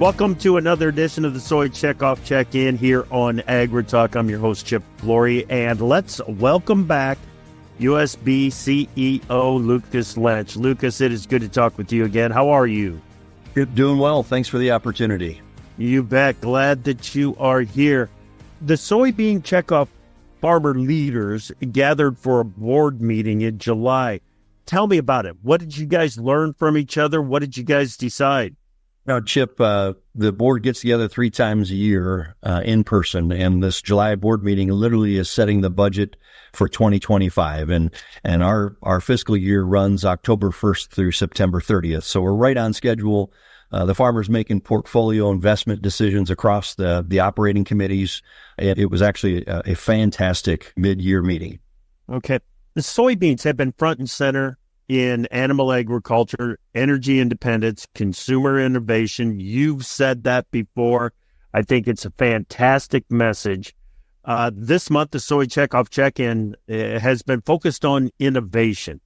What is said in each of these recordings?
Welcome to another edition of the Soy Checkoff Check-In here on AgriTalk. I'm your host, Chip Flory, and let's welcome back USB CEO Lucas Lentsch. Lucas, it is good to talk with you again. How are you? Good, doing well. Thanks for the opportunity. You bet. Glad that you are here. The soybean checkoff farmer leaders gathered for a board meeting in July. Tell me about it. What did you guys learn from each other? What did you guys decide? Now, Chip, the board gets together 3 times a year in person, and this July board meeting literally is setting the budget for 2025. And our fiscal year runs October 1st through September 30th. So we're right on schedule. The farmers making portfolio investment decisions across the operating committees. And it was actually a fantastic mid-year meeting. Okay. The soybeans have been front and center in animal agriculture, energy independence, consumer innovation. You've said that before. I think it's a fantastic message. This month, the Soy Checkoff Check-In has been focused on innovation.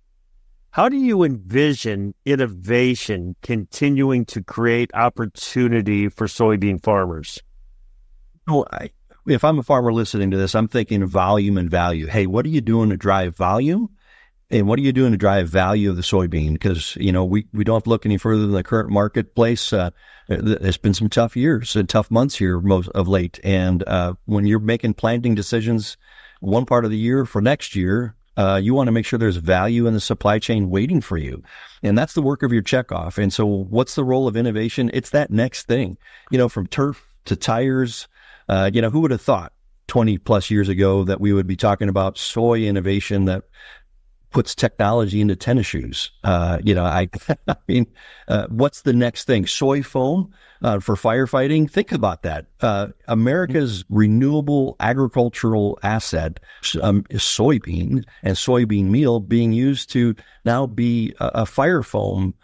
How do you envision innovation continuing to create opportunity for soybean farmers? Well, if I'm a farmer listening to this, I'm thinking volume and value. Hey, what are you doing to drive volume? And what are you doing to drive value of the soybean? Because, we don't have to look any further than the current marketplace. There's been some tough years and tough months here most of late. And when you're making planting decisions one part of the year for next year, you want to make sure there's value in the supply chain waiting for you. And that's the work of your checkoff. And so what's the role of innovation? It's that next thing, from turf to tires. Who would have thought 20 plus years ago that we would be talking about soy innovation that puts technology into tennis shoes? I mean, what's the next thing? Soy foam for firefighting? Think about that. America's renewable agricultural asset is soybean, and soybean meal being used to now be a fire foam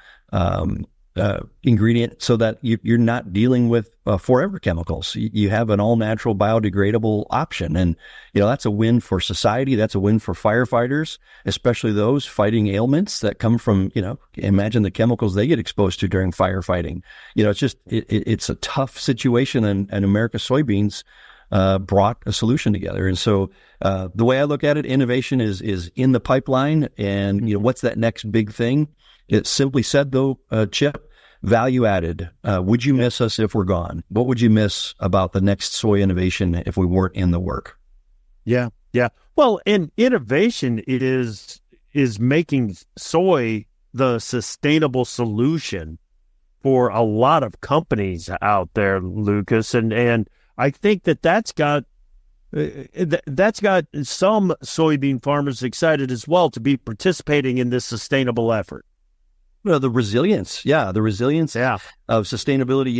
ingredient so that you're not dealing with forever chemicals. You have an all-natural biodegradable option. And, that's a win for society. That's a win for firefighters, especially those fighting ailments that come from, imagine the chemicals they get exposed to during firefighting. It's a tough situation, and America's soybeans brought a solution together. And so the way I look at it, innovation is in the pipeline. And, what's that next big thing? It's simply said, though, Chip, value added. Would you miss us if we're gone? What would you miss about the next soy innovation if we weren't in the work? Yeah. Well, and innovation is making soy the sustainable solution for a lot of companies out there, Lucas. And I think that's got some soybean farmers excited as well to be participating in this sustainable effort. The resilience. Yeah. The resilience of sustainability.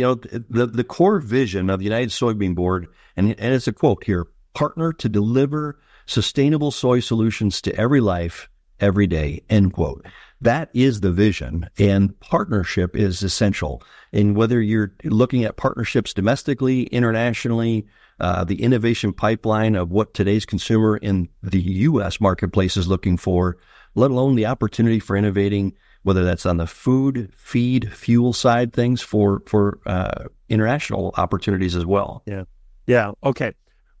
The core vision of the United Soybean Board, and it's a quote here, partner to deliver sustainable soy solutions to every life, every day, end quote. That is the vision, and partnership is essential. And whether you're looking at partnerships domestically, internationally, the innovation pipeline of what today's consumer in the U.S. marketplace is looking for, let alone the opportunity for innovating, whether that's on the food, feed, fuel side things for international opportunities as well. Yeah. Okay.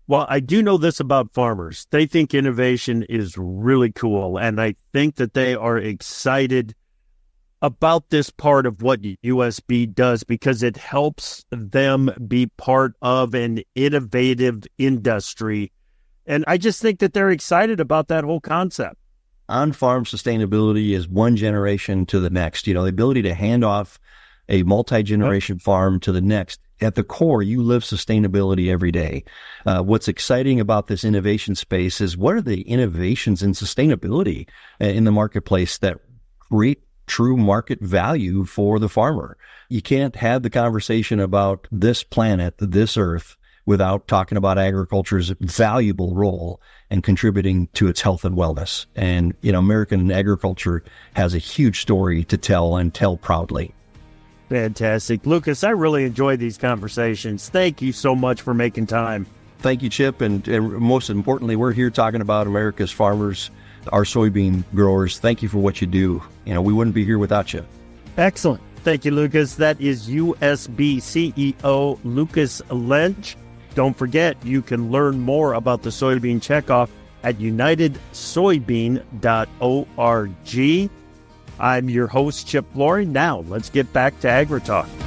Well, I do know this about farmers. They think innovation is really cool, and I think that they are excited about this part of what USB does because it helps them be part of an innovative industry. And I just think that they're excited about that whole concept. On-farm sustainability is one generation to the next. The ability to hand off a multi-generation farm to the next. At the core, you live sustainability every day. What's exciting about this innovation space is what are the innovations in sustainability in the marketplace that create true market value for the farmer? You can't have the conversation about this planet, this earth, without talking about agriculture's valuable role and contributing to its health and wellness. And, American agriculture has a huge story to tell and tell proudly. Fantastic. Lucas, I really enjoy these conversations. Thank you so much for making time. Thank you, Chip. And most importantly, we're here talking about America's farmers, our soybean growers. Thank you for what you do. We wouldn't be here without you. Excellent. Thank you, Lucas. That is USB CEO Lucas Lentsch. Don't forget, you can learn more about the soybean checkoff at unitedsoybean.org. I'm your host, Chip Flory. Now, let's get back to AgriTalk.